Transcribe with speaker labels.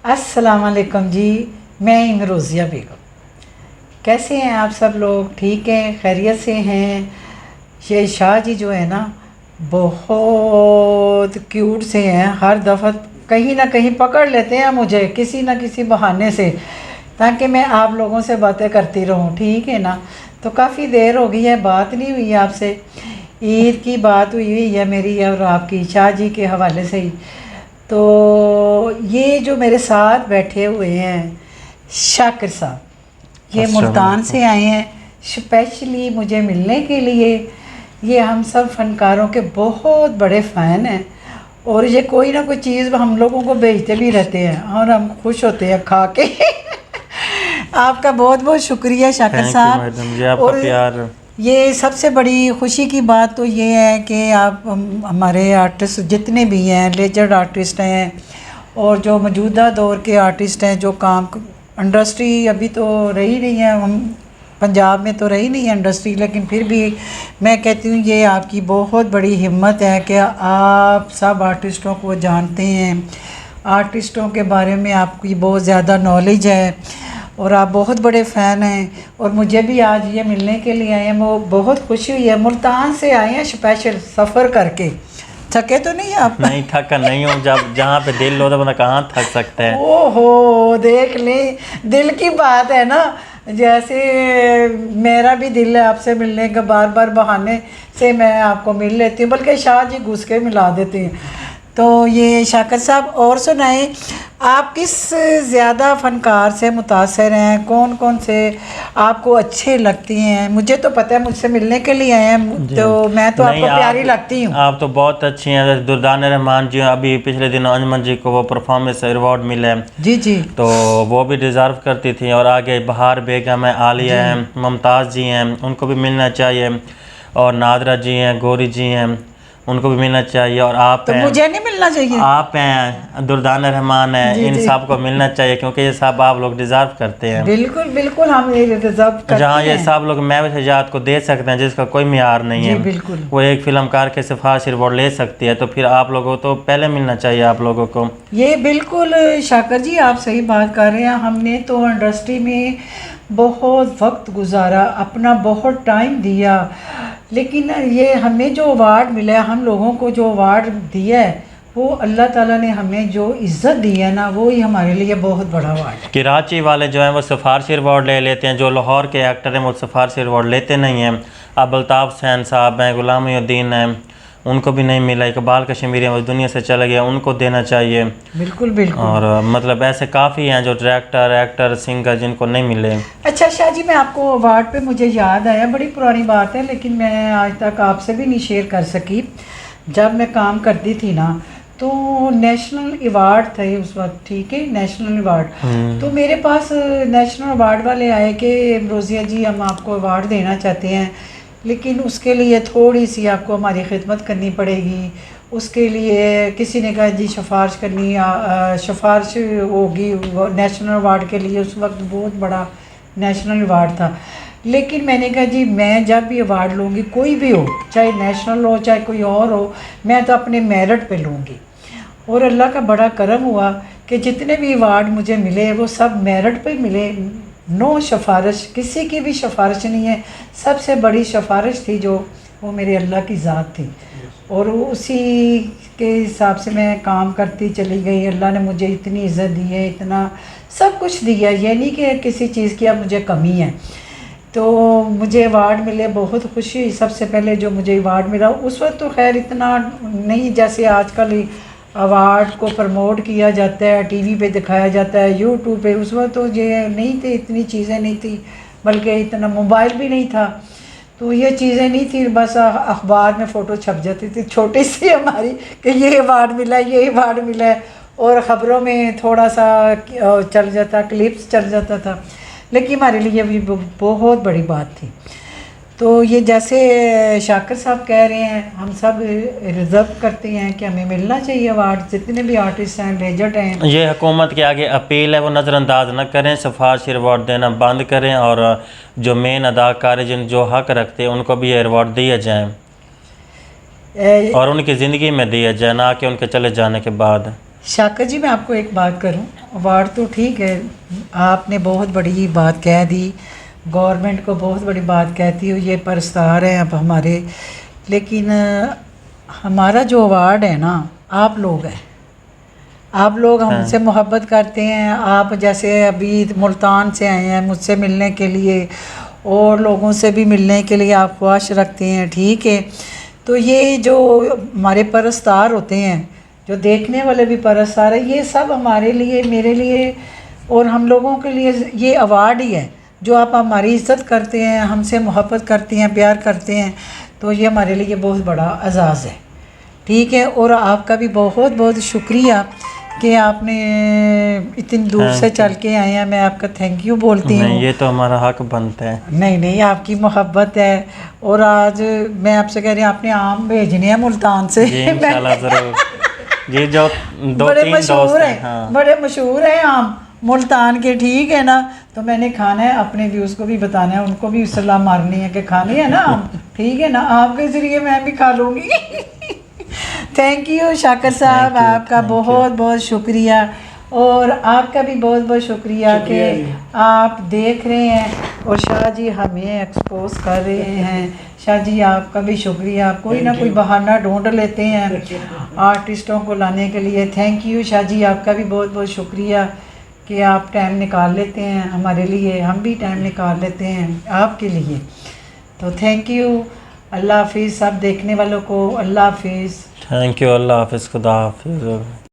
Speaker 1: अस्सलाम वालेकुम जी। मैं इमरोज़िया बेगम। कैसे हैं आप सब लोग? ठीक हैं, खैरियत से हैं? ये शाह जी जो है ना, बहुत क्यूट से हैं। हर दफ़ा कहीं ना कहीं पकड़ लेते हैं मुझे किसी न किसी बहाने से, ताकि मैं आप लोगों से बातें करती रहूं। ठीक है ना? तो काफ़ी देर हो गई है, बात नहीं हुई आपसे। ईद की बात हुई है मेरी और आपकी शाह जी के हवाले से ही। तो ये जो मेरे साथ बैठे हुए हैं शाकिर साहब, ये मुल्तान से आए हैं स्पेशली मुझे मिलने के लिए। ये हम सब फनकारों के बहुत बड़े फ़ैन हैं और ये कोई ना कोई चीज़ हम लोगों को भेजते भी रहते हैं और हम खुश होते हैं खा के। आपका बहुत बहुत शुक्रिया शाकिर साहब।
Speaker 2: मैडम जी, आपका
Speaker 1: और
Speaker 2: प्यार।
Speaker 1: ये सबसे बड़ी खुशी की बात तो ये है कि आप हमारे आर्टिस्ट जितने भी हैं, लेजेंड आर्टिस्ट हैं और जो मौजूदा दौर के आर्टिस्ट हैं, जो काम इंडस्ट्री अभी तो रही नहीं है, हम पंजाब में तो रही नहीं है इंडस्ट्री, लेकिन फिर भी मैं कहती हूँ ये आपकी बहुत बड़ी हिम्मत है कि आप सब आर्टिस्टों को जानते हैं, आर्टिस्टों के बारे में आपकी बहुत ज़्यादा नॉलेज है और आप बहुत बड़े फ़ैन हैं। और मुझे भी आज ये मिलने के लिए आए हैं, वो बहुत खुशी हुई है। मुल्तान से आए हैं स्पेशल सफ़र करके। थके तो नहीं आप?
Speaker 2: नहीं, थका नहीं हूँ। जब जहाँ पे दिल हो तो बंदा कहाँ थक सकता है।
Speaker 1: ओहो, देख ले, दिल की बात है ना। जैसे मेरा भी दिल है आपसे मिलने का, बार बार बहाने से मैं आपको मिल लेती हूँ, बल्कि शाह जी घुस के मिला देती हैं। तो ये शाकिर साहब, और सुनाएं, आप किस ज़्यादा फ़नकार से मुतासर हैं? कौन कौन से आपको अच्छे लगती हैं? मुझे तो पता है, मुझसे मिलने के लिए आए हैं, तो मैं तो आपको प्यारी लगती हूँ।
Speaker 2: आप तो बहुत अच्छी हैं। जैसे दुर्दान रहमान जी, अभी पिछले दिनों अंजमन जी को वो परफॉर्मेंस अवार्ड मिला है।
Speaker 1: जी जी।
Speaker 2: तो वो भी डिज़र्व करती थी। और आगे बहार बेगम है, आलिया हैं, मुमताज़ जी हैं, उनको भी मिलना चाहिए। और नादरा जी हैं, गौरी जी हैं, उनको भी मिलना चाहिए। और आप
Speaker 1: तो
Speaker 2: हैं,
Speaker 1: मुझे नहीं मिलना चाहिए?
Speaker 2: आप हैं, दुर्दाना रहमान है, इन सब को मिलना चाहिए क्योंकि ये सब आप लोग डिज़र्व करते हैं।
Speaker 1: बिल्कुल बिल्कुल, हम ये रिजर्व करते
Speaker 2: जहाँ ये
Speaker 1: हैं।
Speaker 2: सब लोग महव सजात को दे सकते हैं जिसका कोई मियार नहीं
Speaker 1: जी
Speaker 2: है,
Speaker 1: बिल्कुल।
Speaker 2: वो एक फिल्मकार के सिफारिश अवार्ड ले सकती है, तो फिर आप लोगों को तो पहले मिलना चाहिए आप लोगों को।
Speaker 1: ये बिल्कुल शाकर जी, आप सही बात कर रहे हैं। हमने तो इंडस्ट्री में बहुत वक्त गुजारा, अपना बहुत टाइम दिया, लेकिन ये हमें जो अवार्ड मिला है, हम लोगों को जो अवार्ड दिया है, वो अल्लाह ताला ने हमें जो इज़्ज़त दी है ना, वो ही हमारे लिए बहुत बड़ा अवार्ड है।
Speaker 2: कराची वाले जो हैं वो सिफारिशी अवार्ड ले लेते हैं, जो लाहौर के एक्टर हैं वो सिफारिशी अवार्ड लेते नहीं हैं। अब अल्ताफ़ हुसैन साहब हैं, गुलाम उद्दीन हैं, उनको भी नहीं मिला। इकबाल कश्मीरी वो दुनिया से चले गया, उनको देना चाहिए।
Speaker 1: बिल्कुल बिल्कुल।
Speaker 2: और मतलब ऐसे काफ़ी हैं जो डायरेक्टर, एक्टर, सिंगर जिनको नहीं मिले।
Speaker 1: अच्छा शाह जी, मैं आपको अवार्ड पे मुझे याद आया, बड़ी पुरानी बात है लेकिन मैं आज तक आपसे भी नहीं शेयर कर सकी। जब मैं काम करती थी ना, तो नेशनल अवार्ड थे उस वक्त, ठीक है, नेशनल अवार्ड। तो मेरे पास नेशनल अवार्ड वाले आए कि रोज़िया जी, हम आपको अवार्ड देना चाहते हैं, लेकिन उसके लिए थोड़ी सी आपको हमारी खिदमत करनी पड़ेगी। उसके लिए किसी ने कहा जी सिफारिश करनी, सिफारिश होगी नेशनल अवार्ड के लिए। उस वक्त बहुत बड़ा नेशनल अवार्ड था, लेकिन मैंने कहा जी मैं जब भी अवार्ड लूँगी, कोई भी हो, चाहे नेशनल हो चाहे कोई और हो, मैं तो अपने मेरिट पे लूँगी। और अल्लाह का बड़ा करम हुआ कि जितने भी अवार्ड मुझे मिले वो सब मेरिट पे मिले। नो सिफारिश, किसी की भी सिफारिश नहीं है। सबसे बड़ी सिफारिश थी जो, वो मेरे अल्लाह की ज़ात थी और उसी के हिसाब से मैं काम करती चली गई। अल्लाह ने मुझे इतनी इज़्ज़त दी है, इतना सब कुछ दिया, ये नहीं कि किसी चीज़ की अब मुझे कमी है। तो मुझे अवार्ड मिले, बहुत खुशी हुई। सबसे पहले जो मुझे अवार्ड मिला, उस वक्त तो खैर इतना नहीं जैसे आजकल अवार्ड को प्रमोट किया जाता है, टीवी पे दिखाया जाता है, यूट्यूब पे। उस वक्त तो ये नहीं थे, इतनी चीज़ें नहीं थी, बल्कि इतना मोबाइल भी नहीं था, तो ये चीज़ें नहीं थी। बस अखबार में फ़ोटो छप जाती थी छोटी सी हमारी कि ये अवार्ड मिला है, ये अवार्ड मिला है, और ख़बरों में थोड़ा सा चल जाता, क्लिप्स चल जाता था, लेकिन हमारे लिए भी बहुत बड़ी बात थी। तो ये जैसे शाकिर साहब कह रहे हैं, हम सब रिज़र्व करते हैं कि हमें मिलना चाहिए अवार्ड, जितने भी आर्टिस्ट हैं, लेजेंड हैं।
Speaker 2: ये हुकूमत के आगे अपील है, वो नज़रअंदाज न करें, सिफारिशी अवार्ड देना बंद करें और जो मेन अदाकार जिन जो हक रखते हैं उनको भी ये अवार्ड दिए जाएँ और उनकी ज़िंदगी में दिया जाए, ना कि उनके चले जाने के बाद।
Speaker 1: शाकिर जी, मैं आपको एक बात करूं, अवार्ड तो ठीक है, आपने बहुत बड़ी बात कह दी, गवर्नमेंट को बहुत बड़ी बात कहती हो, ये परस्तार हैं अब हमारे, लेकिन हमारा जो अवार्ड है ना, आप लोग हैं, आप लोग हमसे मोहब्बत करते हैं। आप जैसे अभी मुल्तान से आए हैं मुझसे मिलने के लिए, और लोगों से भी मिलने के लिए आप ख्वाहिश रखते हैं, ठीक है। तो ये जो हमारे परस्तार होते हैं, जो देखने वाले भी परस्तार है, ये सब हमारे लिए, मेरे लिए और हम लोगों के लिए ये अवार्ड ही है। जो आप हमारी इज़्ज़त करते हैं, हमसे मोहब्बत करते हैं, प्यार करते हैं, तो ये हमारे लिए बहुत बड़ा एजाज़ है, ठीक है। और आपका भी बहुत बहुत शुक्रिया कि आपने इतनी दूर से चल के आए हैं, मैं आपका थैंक यू बोलती हूँ।
Speaker 2: नहीं, ये तो हमारा हक बनता है।
Speaker 1: नहीं नहीं, आपकी मोहब्बत है। और आज मैं आपसे कह रही हूँ, आपने आम भेजने हैं मुल्तान से।
Speaker 2: जी इंशाल्लाह ज़रूर। जी जो दो
Speaker 1: बड़े
Speaker 2: तीन
Speaker 1: मशहूर
Speaker 2: दोस्त
Speaker 1: हैं,
Speaker 2: हैं, हाँ।
Speaker 1: बड़े मशहूर हैं आम मुल्तान के, ठीक है ना। तो मैंने खाना है, अपने व्यूज़ को भी बताना है, उनको भी सलाह मारनी है कि खाने है ना आम, ठीक है ना। आपके ज़रिए मैं भी खा लूँगी। थैंक यू शाकर साहब, आपका बहुत बहुत शुक्रिया। और आपका भी बहुत बहुत शुक्रिया कि आप देख रहे हैं और शाह जी हमें एक्सपोज कर रहे हैं। शाह जी आपका भी शुक्रिया, कोई ना कोई बहाना ढूंढ लेते हैं आर्टिस्टों को लाने के लिए। थैंक यू शाह जी, आपका भी बहुत बहुत शुक्रिया कि आप टाइम निकाल लेते हैं हमारे लिए, हम भी टाइम निकाल लेते हैं आपके लिए। तो थैंक यू, अल्लाह हाफिज़ सब देखने वालों को, अल्लाह हाफिज़।
Speaker 2: थैंक यू, अल्लाह हाफिज़, खुदा हाफिज़।